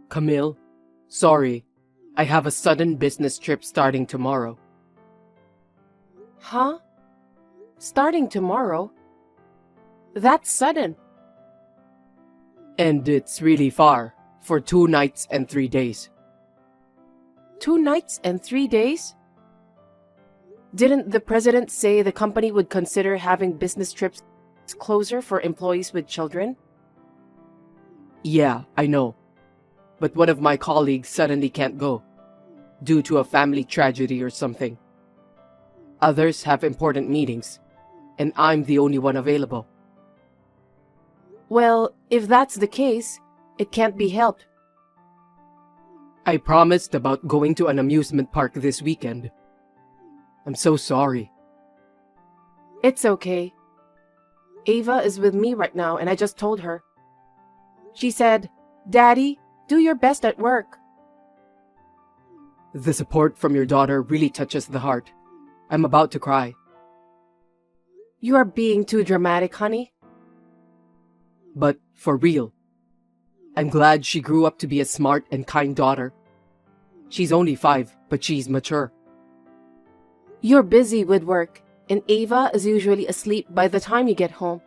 Camille, sorry. I have a sudden business trip starting tomorrow. Huh? Starting tomorrow? That's sudden. And it's really far, for 2 nights and 3 days. 2 nights and 3 days? Didn't the president say the company would consider having business trips closer for employees with children? Yeah, I know. But one of my colleagues suddenly can't go, due to a family tragedy or something. Others have important meetings, and I'm the only one available. Well, if that's the case, it can't be helped. I promised about going to an amusement park this weekend. I'm so sorry. It's okay. Ava is with me right now and I just told her. She said, "Daddy, do your best at work." The support from your daughter really touches the heart. I'm about to cry. You are being too dramatic, honey. But for real, I'm glad she grew up to be a smart and kind daughter. She's only 5, but she's mature. You're busy with work, and Ava is usually asleep by the time you get home.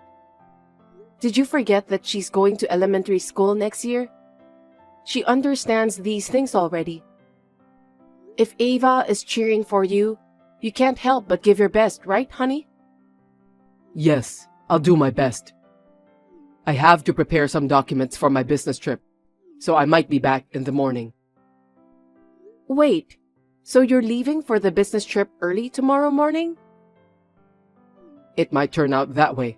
Did you forget that she's going to elementary school next year? She understands these things already. If Ava is cheering for you, you can't help but give your best, right, honey? Yes, I'll do my best. I have to prepare some documents for my business trip, so I might be back in the morning. Wait, so you're leaving for the business trip early tomorrow morning? It might turn out that way.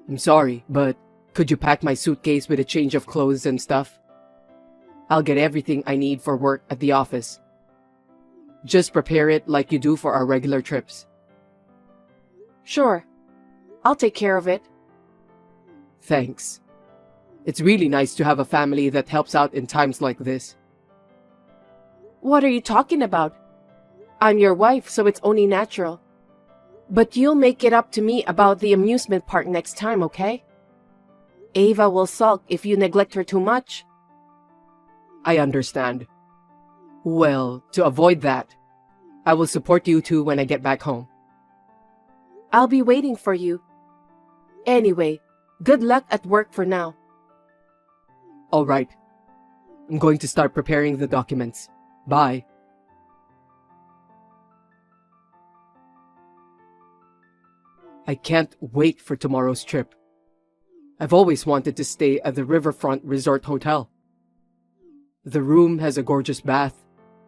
I'm sorry, but could you pack my suitcase with a change of clothes and stuff? I'll get everything I need for work at the office. Just prepare it like you do for our regular trips. Sure. I'll take care of it. Thanks. It's really nice to have a family that helps out in times like this. What are you talking about? I'm your wife, so it's only natural. But you'll make it up to me about the amusement park next time, okay? Ava will sulk if you neglect her too much. I understand. Well, to avoid that, I will support you two when I get back home. I'll be waiting for you. Anyway, good luck at work for now. All right. I'm going to start preparing the documents. Bye. I can't wait for tomorrow's trip. I've always wanted to stay at the Riverfront Resort Hotel. The room has a gorgeous bath,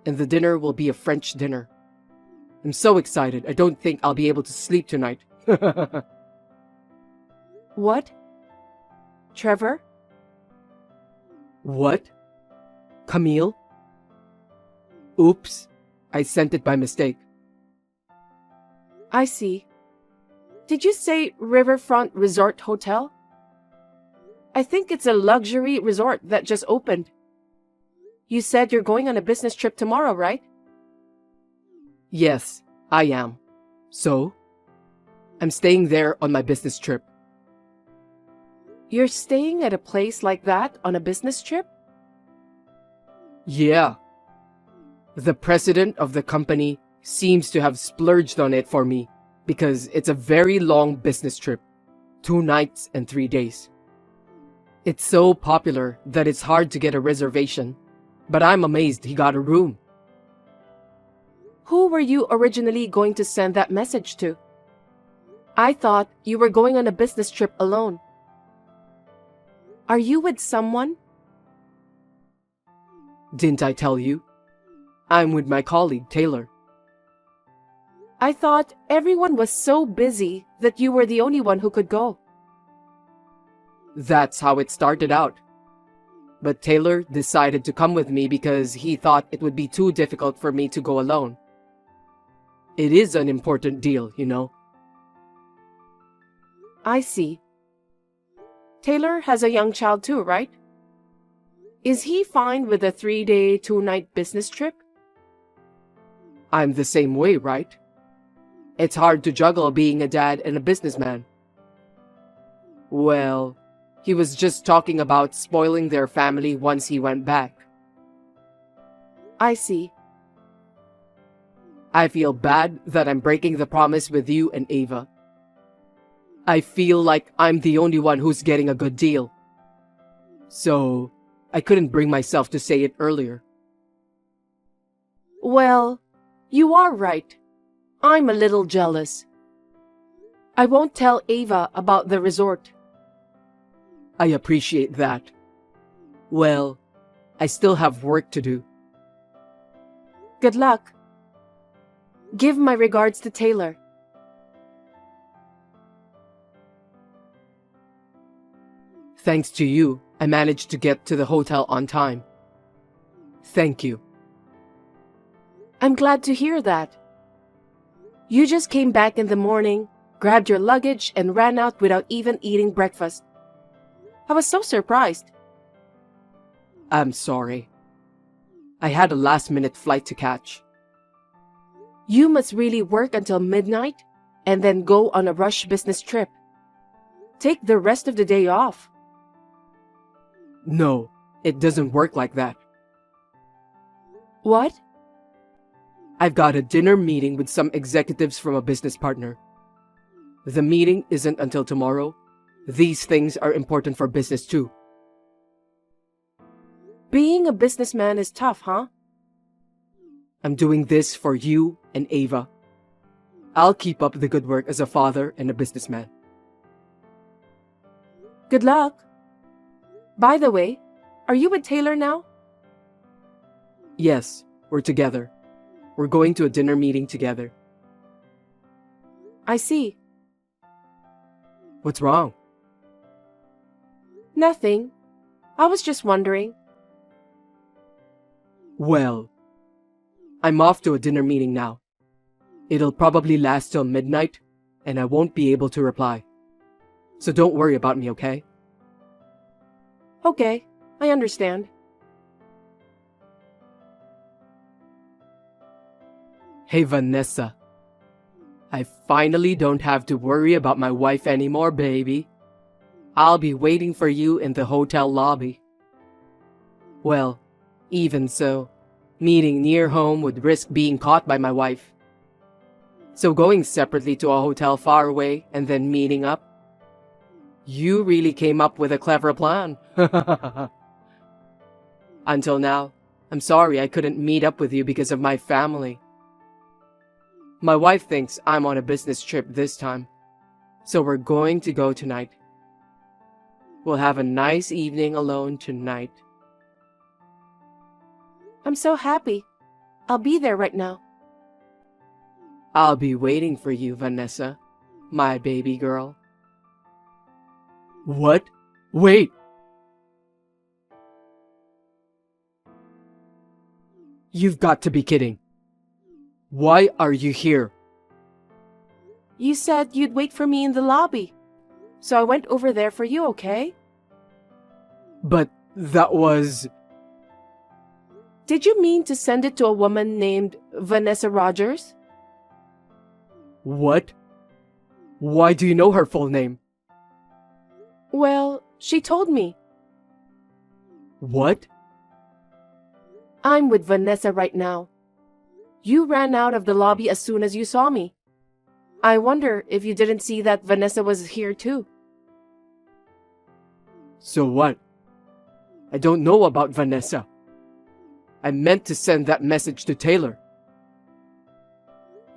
and the dinner will be a French dinner. I'm so excited, I don't think I'll be able to sleep tonight. What? Trevor? What? Camille? Oops, I sent it by mistake. I see. Did you say Riverfront Resort Hotel? I think it's a luxury resort that just opened. You said you're going on a business trip tomorrow, right? Yes, I am. So? I'm staying there on my business trip. You're staying at a place like that on a business trip? Yeah. The president of the company seems to have splurged on it for me because it's a very long business trip, 2 nights and 3 days. It's so popular that it's hard to get a reservation, but I'm amazed he got a room. Who were you originally going to send that message to? I thought you were going on a business trip alone. Are you with someone? Didn't I tell you? I'm with my colleague, Taylor. I thought everyone was so busy that you were the only one who could go. That's how it started out. But Taylor decided to come with me because he thought it would be too difficult for me to go alone. It is an important deal, you know. I see. Taylor has a young child too, right? Is he fine with a 3-day, 2-night business trip? I'm the same way, right? It's hard to juggle being a dad and a businessman. Well, He was just talking about spoiling their family once he went back. I see. I feel bad that I'm breaking the promise with you and Ava. I feel like I'm the only one who's getting a good deal. So, I couldn't bring myself to say it earlier. Well, you are right. I'm a little jealous. I won't tell Ava about the resort. I appreciate that. Well, I still have work to do. Good luck. Give my regards to Taylor. Thanks to you, I managed to get to the hotel on time. Thank you. I'm glad to hear that. You just came back in the morning, grabbed your luggage, and ran out without even eating breakfast. I was so surprised. I'm sorry. I had a last-minute flight to catch. You must really work until midnight and then go on a rush business trip. Take the rest of the day off. No, it doesn't work like that. What? I've got a dinner meeting with some executives from a business partner. The meeting isn't until tomorrow. These things are important for business too. Being a businessman is tough, huh? I'm doing this for you and Ava. I'll keep up the good work as a father and a businessman. Good luck. By the way, are you with Taylor now? Yes, we're together. We're going to a dinner meeting together. I see. What's wrong? Nothing. I was just wondering. Well, I'm off to a dinner meeting now. It'll probably last till midnight, and I won't be able to reply. So don't worry about me, okay? Okay, I understand. Hey, Vanessa. I finally don't have to worry about my wife anymore, baby. I'll be waiting for you in the hotel lobby. Well, even so, meeting near home would risk being caught by my wife. So going separately to a hotel far away and then meeting up? You really came up with a clever plan. Until now, I'm sorry I couldn't meet up with you because of my family. My wife thinks I'm on a business trip this time, so we're going to go tonight. We'll have a nice evening alone tonight. I'm so happy. I'll be there right now. I'll be waiting for you, Vanessa, my baby girl. What? Wait! You've got to be kidding. Why are you here? You said you'd wait for me in the lobby. So I went over there for you, okay? But that was... Did you mean to send it to a woman named Vanessa Rogers? What? Why do you know her full name? Well, she told me. What? I'm with Vanessa right now. You ran out of the lobby as soon as you saw me. I wonder if you didn't see that Vanessa was here too. So what? I don't know about Vanessa. I meant to send that message to Taylor.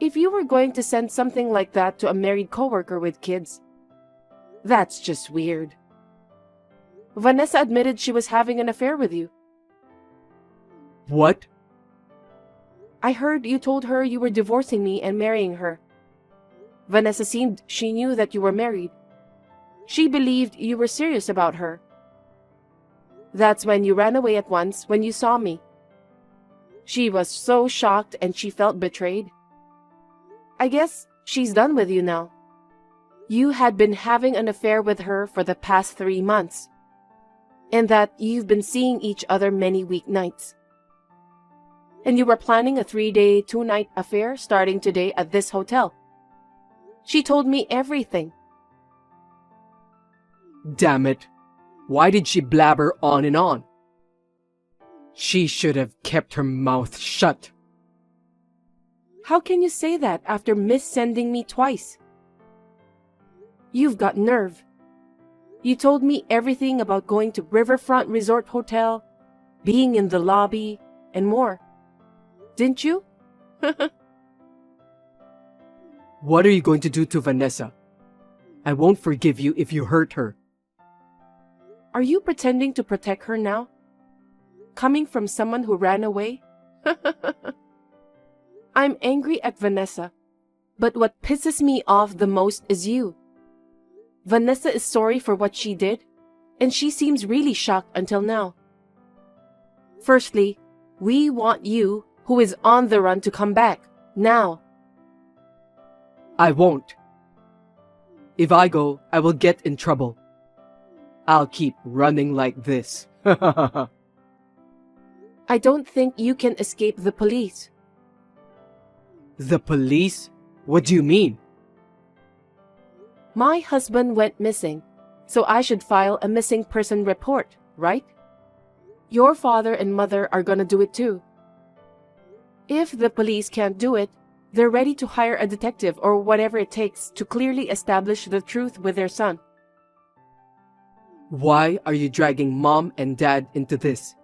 If you were going to send something like that to a married coworker with kids, that's just weird. Vanessa admitted she was having an affair with you. What? I heard you told her you were divorcing me and marrying her. Vanessa seemed she knew that you were married. She believed you were serious about her. That's when you ran away at once when you saw me. She was so shocked and she felt betrayed. I guess she's done with you now. You had been having an affair with her for the past 3 months, and that you've been seeing each other many weeknights. And you were planning a 3-day, 2-night affair starting today at this hotel. She told me everything. Damn it. Why did she blabber on and on? She should have kept her mouth shut. How can you say that after missending me twice? You've got nerve. You told me everything about going to Riverfront Resort Hotel, being in the lobby, and more. Didn't you? What are you going to do to Vanessa? I won't forgive you if you hurt her. Are you pretending to protect her now? Coming from someone who ran away? I'm angry at Vanessa, but what pisses me off the most is you. Vanessa is sorry for what she did, and she seems really shocked until now. Firstly, we want you, who is on the run, to come back, now. I won't. If I go, I will get in trouble. I'll keep running like this. I don't think you can escape the police. The police? What do you mean? My husband went missing, so I should file a missing person report, right? Your father and mother are gonna do it too. If the police can't do it, they're ready to hire a detective or whatever it takes to clearly establish the truth with their son. Why are you dragging Mom and Dad into this?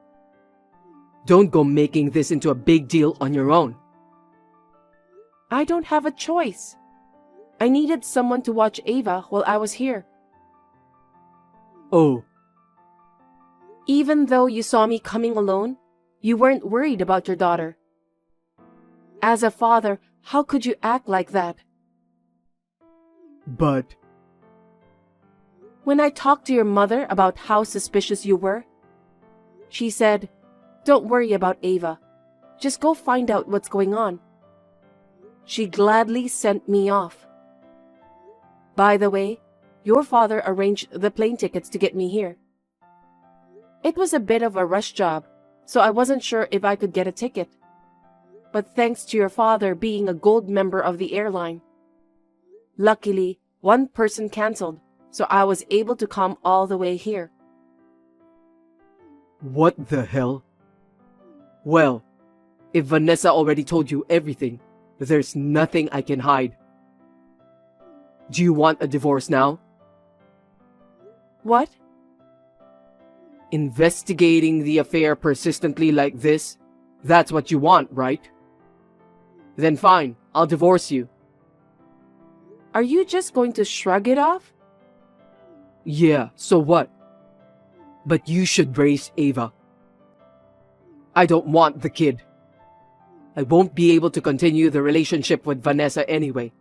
Don't go making this into a big deal on your own. I don't have a choice. I needed someone to watch Ava while I was here. Oh, Even though you saw me coming alone, you weren't worried about your daughter. As a father, how could you act like that? but When I talked to your mother about how suspicious you were, she said, "Don't worry about Ava. Just go find out what's going on." She gladly sent me off. By the way, your father arranged the plane tickets to get me here. It was a bit of a rush job, so I wasn't sure if I could get a ticket. But thanks to your father being a gold member of the airline, luckily, one person canceled, so I was able to come all the way here. what the hell? Well, if Vanessa already told you everything, there's nothing I can hide. Do you want a divorce now? What? Investigating the affair persistently like this? That's what you want, right? Then fine, I'll divorce you. Are you just going to shrug it off? Yeah, so what? But you should raise Ava. I don't want the kid. I won't be able to continue the relationship with Vanessa anyway.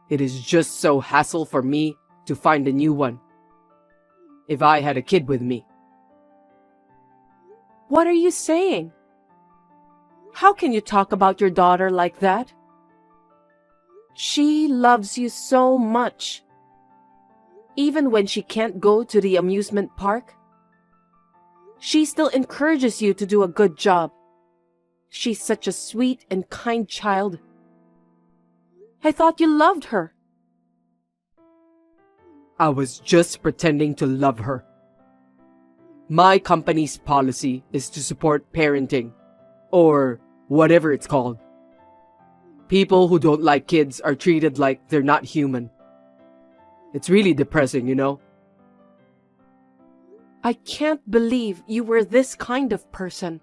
It is just so hassle for me to find a new one. If I had a kid with me. What are you saying? How can you talk about your daughter like that? She loves you so much. Even when she can't go to the amusement park, she still encourages you to do a good job. She's such a sweet and kind child. I thought you loved her. I was just pretending to love her. My company's policy is to support parenting, or whatever it's called. People who don't like kids are treated like they're not human. It's really depressing, you know? I can't believe you were this kind of person.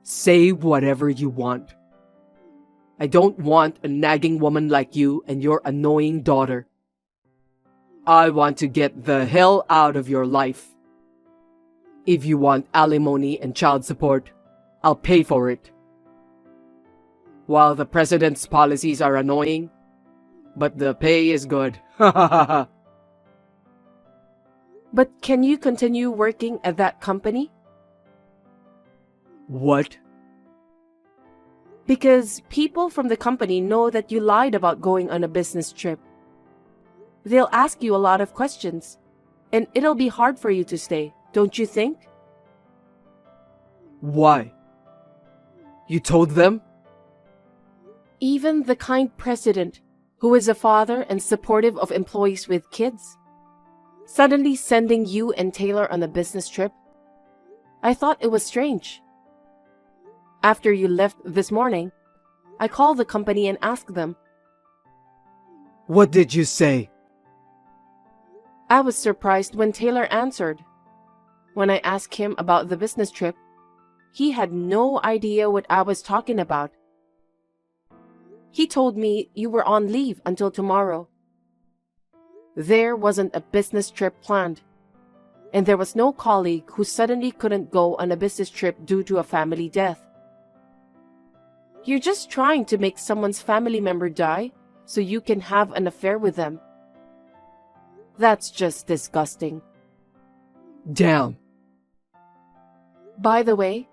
Say whatever you want. I don't want a nagging woman like you and your annoying daughter. I want to get the hell out of your life. If you want alimony and child support, I'll pay for it. While the president's policies are annoying, but the pay is good. But can you continue working at that company? What? Because people from the company know that you lied about going on a business trip. They'll ask you a lot of questions, and it'll be hard for you to stay, don't you think? Why? You told them? Even the kind president, who is a father and supportive of employees with kids, suddenly sending you and Taylor on a business trip. I thought it was strange. After you left this morning, I called the company and asked them. What did you say? I was surprised when Taylor answered. When I asked him about the business trip, he had no idea what I was talking about. He told me you were on leave until tomorrow. There wasn't a business trip planned, and there was no colleague who suddenly couldn't go on a business trip due to a family death. You're just trying to make someone's family member die so you can have an affair with them. That's just disgusting. Damn. By the way,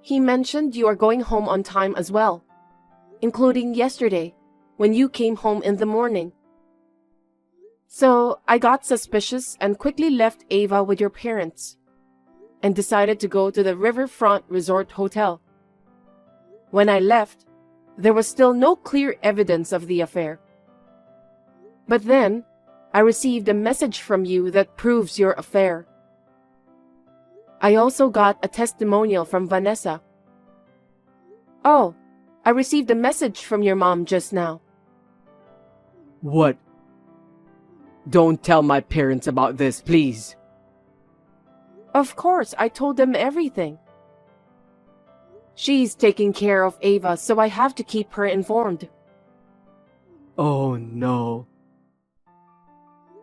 he mentioned you are going home on time as well, including yesterday when you came home in the morning. So I got suspicious and quickly left Ava with your parents and decided to go to the Riverfront Resort Hotel. When I left, there was still no clear evidence of the affair. But then, I received a message from you that proves your affair. I also got a testimonial from Vanessa. Oh, I received a message from your mom just now. What? Don't tell my parents about this, please. Of course, I told them everything. She's taking care of Ava, so I have to keep her informed. Oh no.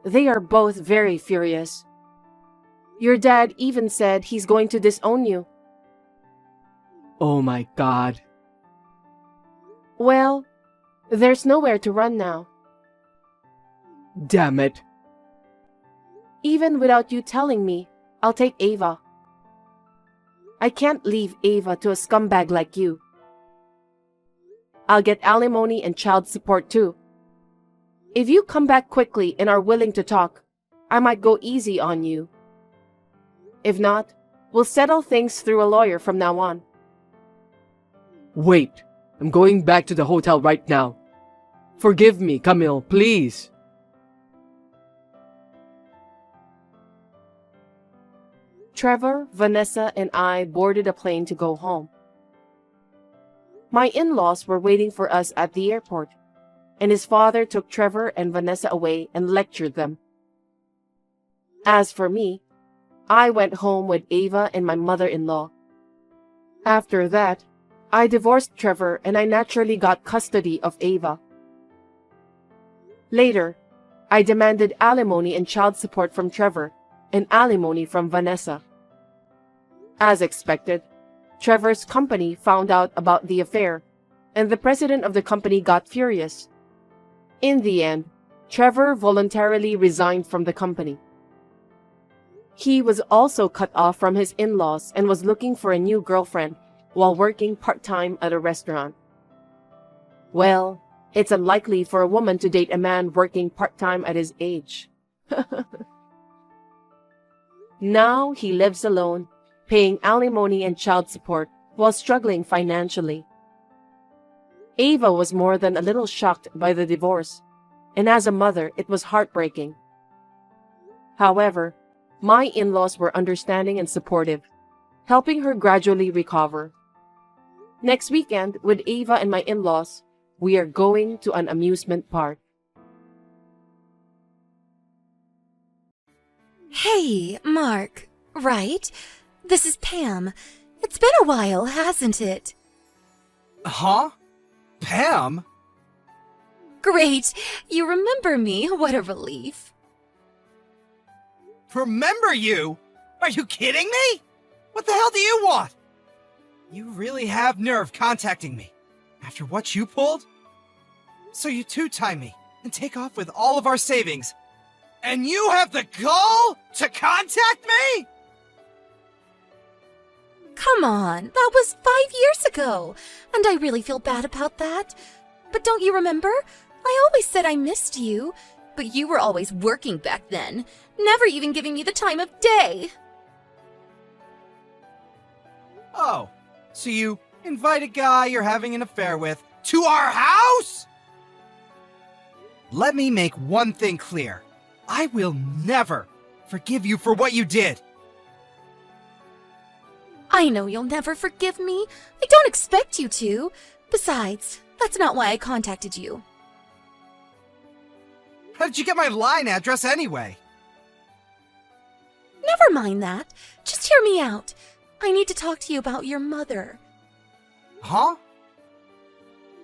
They are both very furious. Your dad even said he's going to disown you. Oh my God. Well, there's nowhere to run now. Damn it. Even without you telling me, I'll take Ava. I can't leave Ava to a scumbag like you. I'll get alimony and child support too. If you come back quickly and are willing to talk, I might go easy on you. If not, we'll settle things through a lawyer from now on. Wait, I'm going back to the hotel right now. Forgive me, Camille, please. Trevor, Vanessa, and I boarded a plane to go home. My in-laws were waiting for us at the airport, and his father took Trevor and Vanessa away and lectured them. As for me, I went home with Ava and my mother-in-law. After that, I divorced Trevor and I naturally got custody of Ava. Later, I demanded alimony and child support from Trevor and alimony from Vanessa. As expected, Trevor's company found out about the affair, and the president of the company got furious. In the end, Trevor voluntarily resigned from the company. He was also cut off from his in-laws and was looking for a new girlfriend while working part-time at a restaurant. Well, it's unlikely for a woman to date a man working part-time at his age. Now he lives alone, paying alimony and child support while struggling financially. Ava was more than a little shocked by the divorce, and as a mother, it was heartbreaking. However, my in-laws were understanding and supportive, helping her gradually recover. Next weekend, with Ava and my in-laws, we are going to an amusement park. Hey, Mark. Right? This is Pam. It's been a while, hasn't it? Huh? Pam? Great. You remember me. What a relief. Remember you? Are you kidding me? What the hell do you want? You really have nerve contacting me. After what you pulled? So you two-time me and take off with all of our savings. And you have the gall to contact me? Come on. That was 5 years ago. And I really feel bad about that. But don't you remember? I always said I missed you. But you were always working back then. Never even giving me the time of day. Oh, so you invite a guy you're having an affair with to our house? Let me make one thing clear. I will never, forgive you for what you did. I know you'll never forgive me. I don't expect you to. Besides, that's not why I contacted you. How did you get my line address anyway? Never mind that. Just hear me out. I need to talk to you about your mother. Huh?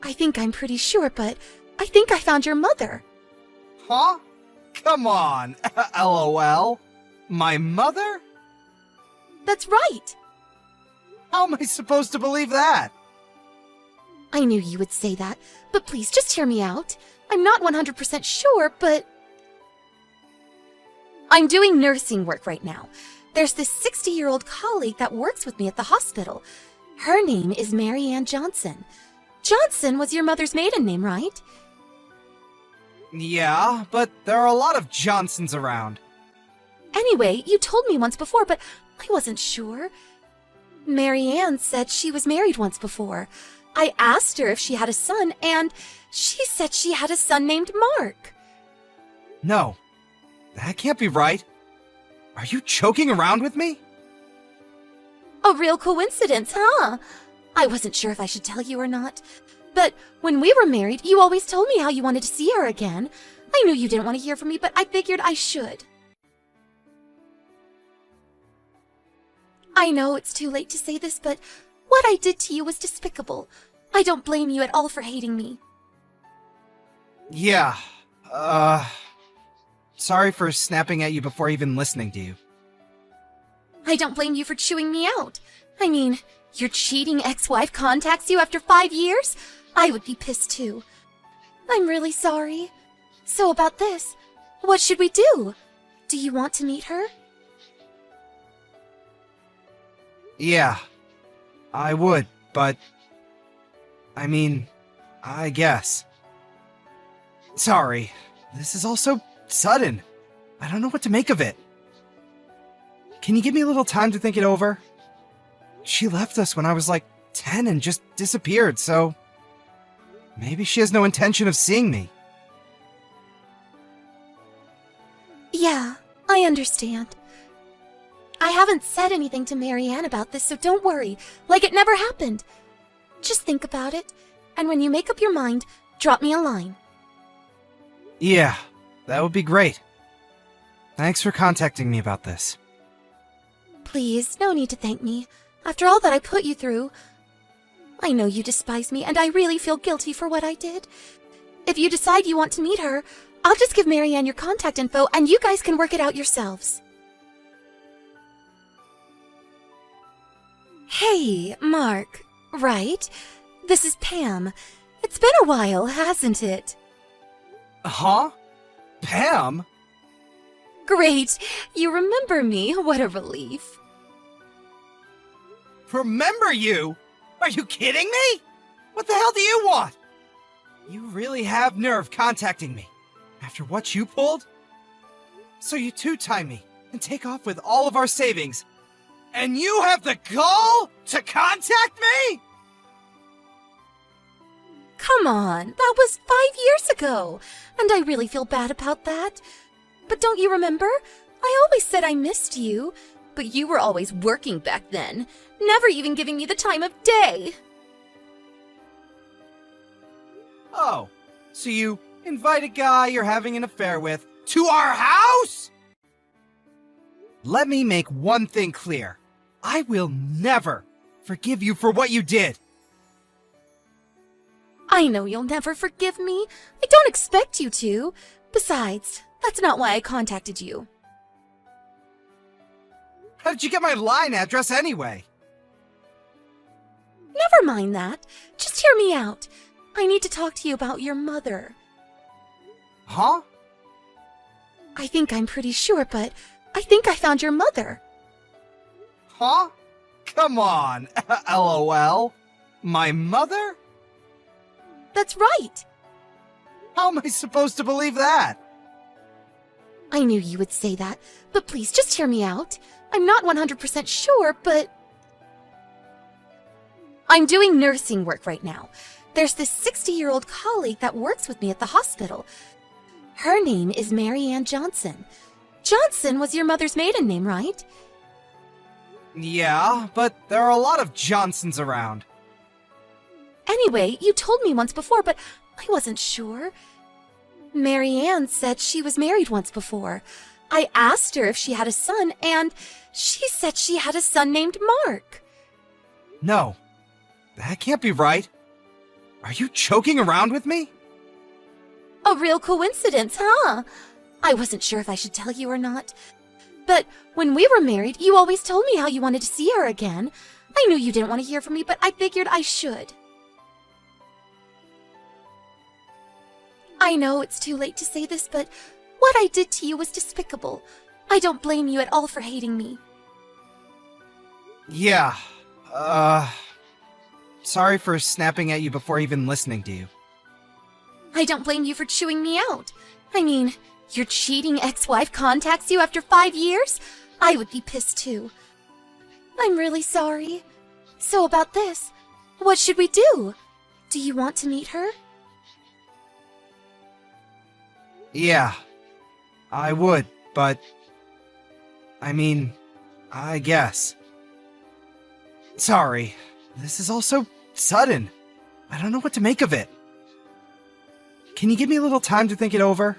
I think I'm pretty sure, but I think I found your mother. Huh? Come on. LOL. My mother? That's right. How am I supposed to believe that? I knew you would say that, but please just hear me out. I'm not 100% sure, but I'm doing nursing work right now. There's this 60-year-old colleague that works with me at the hospital. Her name is Mary Ann Johnson. Johnson was your mother's maiden name, right? Yeah, but there are a lot of Johnsons around. Anyway, you told me once before, but I wasn't sure. Mary Ann said she was married once before. I asked her if she had a son, and she said she had a son named Mark. No, that can't be right. Are you joking around with me? A real coincidence, huh? I wasn't sure if I should tell you or not. But when we were married, you always told me how you wanted to see her again. I knew you didn't want to hear from me, but I figured I should. I know it's too late to say this, but what I did to you was despicable. I don't blame you at all for hating me. Yeah, sorry for snapping at you before even listening to you. I don't blame you for chewing me out. I mean, your cheating ex-wife contacts you after 5 years? I would be pissed too. I'm really sorry. So about this, what should we do? Do you want to meet her? Yeah, I would, but I mean, I guess. Sorry, this is all so sudden. I don't know what to make of it. Can you give me a little time to think it over? She left us when I was like 10 and just disappeared, so maybe she has no intention of seeing me. Yeah, I understand. I haven't said anything to Mary Ann about this, so don't worry, like it never happened. Just think about it, and when you make up your mind, drop me a line. Yeah, that would be great. Thanks for contacting me about this. Please, no need to thank me. After all that I put you through, I know you despise me, and I really feel guilty for what I did. If you decide you want to meet her, I'll just give Mary Ann your contact info, and you guys can work it out yourselves. Hey, Mark. Right? This is Pam. It's been a while, hasn't it? Huh? Pam? Great. You remember me. What a relief. Remember you? Are you kidding me? What the hell do you want? You really have nerve contacting me after what you pulled? So you two-time me and take off with all of our savings, and you have the gall to contact me? Come on, that was 5 years ago, and I really feel bad about that. But don't you remember? I always said I missed you, but you were always working back then, never even giving me the time of day. Oh, so you invite a guy you're having an affair with to our house? Let me make one thing clear. I will never forgive you for what you did. I know you'll never forgive me. I don't expect you to. Besides, that's not why I contacted you. How did you get my line address anyway? Never mind that. Just hear me out. I need to talk to you about your mother. Huh? I think I'm pretty sure, but I think I found your mother. Huh? Come on. LOL. My mother? That's right. How am I supposed to believe that? I knew you would say that, but please just hear me out. I'm not 100% sure, but I'm doing nursing work right now. There's this 60-year-old colleague that works with me at the hospital. Her name is Mary Ann Johnson. Johnson was your mother's maiden name, right? Yeah, but there are a lot of Johnsons around. Anyway, you told me once before, but I wasn't sure. Mary Ann said she was married once before. I asked her if she had a son, and she said she had a son named Mark. No, that can't be right. Are you joking around with me? A real coincidence, huh? I wasn't sure if I should tell you or not. But when we were married, you always told me how you wanted to see her again. I knew you didn't want to hear from me, but I figured I should. I know it's too late to say this, but what I did to you was despicable. I don't blame you at all for hating me. Yeah, sorry for snapping at you before even listening to you. I don't blame you for chewing me out. I mean, your cheating ex-wife contacts you after 5 years? I would be pissed too. I'm really sorry. So about this, what should we do? Do you want to meet her? Yeah, I would, but... I mean, I guess. Sorry, this is all so sudden. I don't know what to make of it. Can you give me a little time to think it over?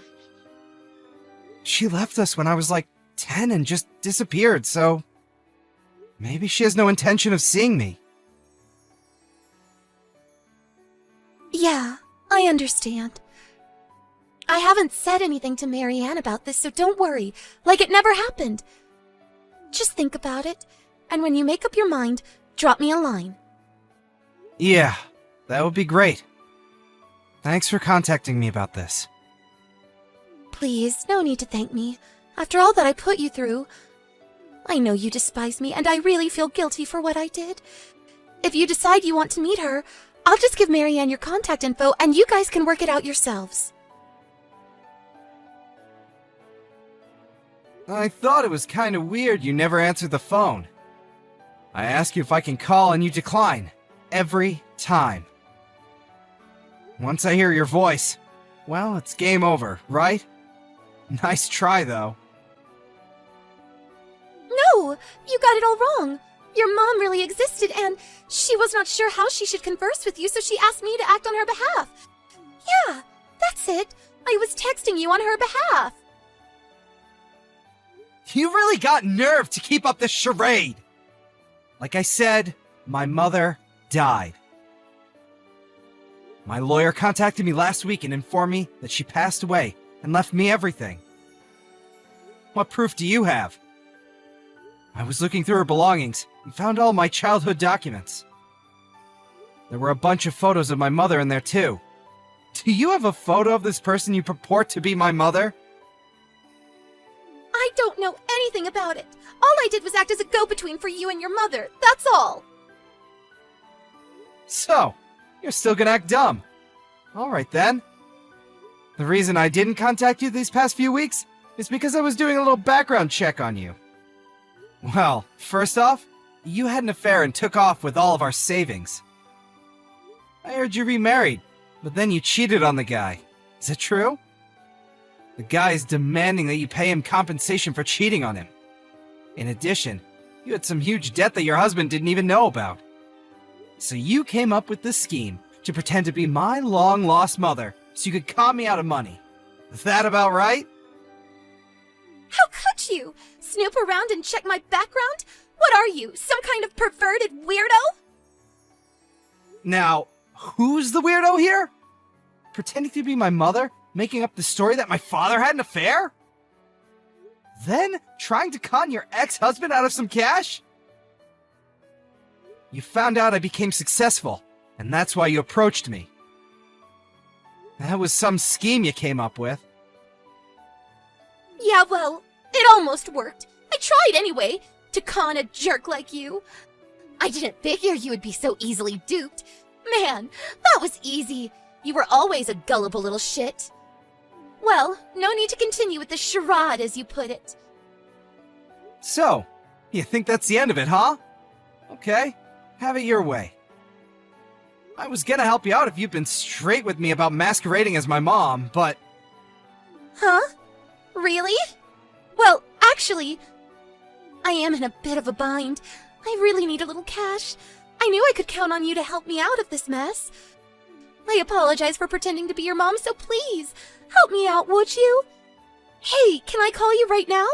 She left us when I was like 10 and just disappeared, so... maybe she has no intention of seeing me. Yeah, I understand. I haven't said anything to Mary Ann about this, so don't worry, like it never happened. Just think about it, and when you make up your mind, drop me a line. Yeah, that would be great. Thanks for contacting me about this. Please, no need to thank me. After all that I put you through, I know you despise me, and I really feel guilty for what I did. If you decide you want to meet her, I'll just give Mary Ann your contact info, and you guys can work it out yourselves. I thought it was kind of weird you never answered the phone. I ask you if I can call and you decline. Every time. Once I hear your voice, well, it's game over, right? Nice try, though. No, you got it all wrong. Your mom really existed, and she was not sure how she should converse with you, so she asked me to act on her behalf. Yeah, that's it. I was texting you on her behalf. You really got nerve to keep up this charade! Like I said, my mother died. My lawyer contacted me last week and informed me that she passed away and left me everything. What proof do you have? I was looking through her belongings and found all my childhood documents. There were a bunch of photos of my mother in there too. Do you have a photo of this person you purport to be my mother? I don't know anything about it. All I did was act as a go-between for you and your mother. That's all. So, you're still gonna act dumb. Alright then. The reason I didn't contact you these past few weeks is because I was doing a little background check on you. Well, first off, you had an affair and took off with all of our savings. I heard you remarried, but then you cheated on the guy. Is it true? The guy is demanding that you pay him compensation for cheating on him. In addition, you had some huge debt that your husband didn't even know about. So you came up with this scheme to pretend to be my long-lost mother so you could con me out of money. Is that about right? How could you? Snoop around and check my background? What are you, some kind of perverted weirdo? Now, who's the weirdo here? Pretending to be my mother? Making up the story that my father had an affair? Then trying to con your ex-husband out of some cash? You found out I became successful, and that's why you approached me. That was some scheme you came up with. Yeah, well, it almost worked. I tried anyway, to con a jerk like you. I didn't figure you would be so easily duped. Man, that was easy. You were always a gullible little shit. Well, no need to continue with the charade, as you put it. So, you think that's the end of it, huh? Okay, have it your way. I was gonna help you out if you'd been straight with me about masquerading as my mom, but... Huh? Really? Well, actually, I am in a bit of a bind. I really need a little cash. I knew I could count on you to help me out of this mess. I apologize for pretending to be your mom, so please, help me out, would you? Hey, can I call you right now?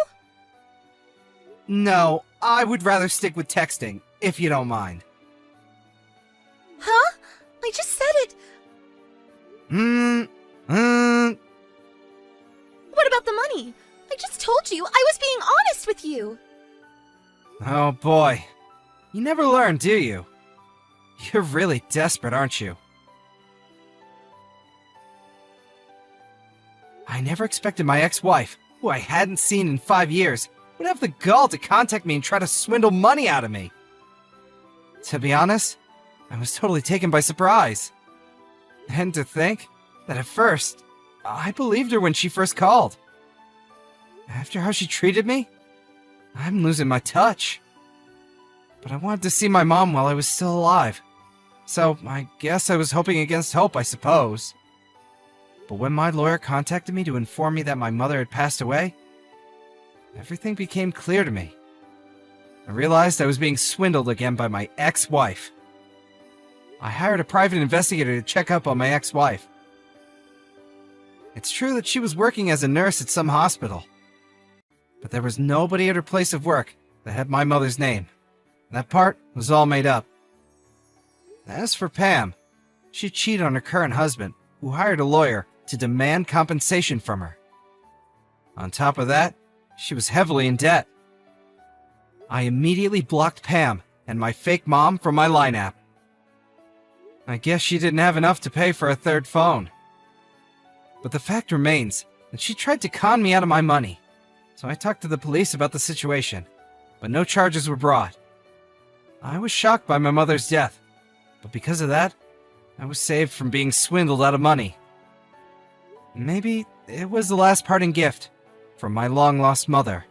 No, I would rather stick with texting, if you don't mind. Huh? I just said it. What about the money? I just told you I was being honest with you. Oh boy. You never learn, do you? You're really desperate, aren't you? I never expected my ex-wife, who I hadn't seen in 5 years, would have the gall to contact me and try to swindle money out of me. To be honest, I was totally taken by surprise. And to think that at first, I believed her when she first called. After how she treated me, I'm losing my touch. But I wanted to see my mom while I was still alive. So I guess I was hoping against hope, I suppose. But when my lawyer contacted me to inform me that my mother had passed away, everything became clear to me. I realized I was being swindled again by my ex-wife. I hired a private investigator to check up on my ex-wife. It's true that she was working as a nurse at some hospital, but there was nobody at her place of work that had my mother's name. That part was all made up. As for Pam, she cheated on her current husband, who hired a lawyer to demand compensation from her. On top of that, she was heavily in debt. I immediately blocked Pam and my fake mom from my Line app. I guess she didn't have enough to pay for a third phone. But the fact remains that she tried to con me out of my money. So I talked to the police about the situation, but no charges were brought. I was shocked by my mother's death, but because of that, I was saved from being swindled out of money. Maybe it was the last parting gift from my long-lost mother.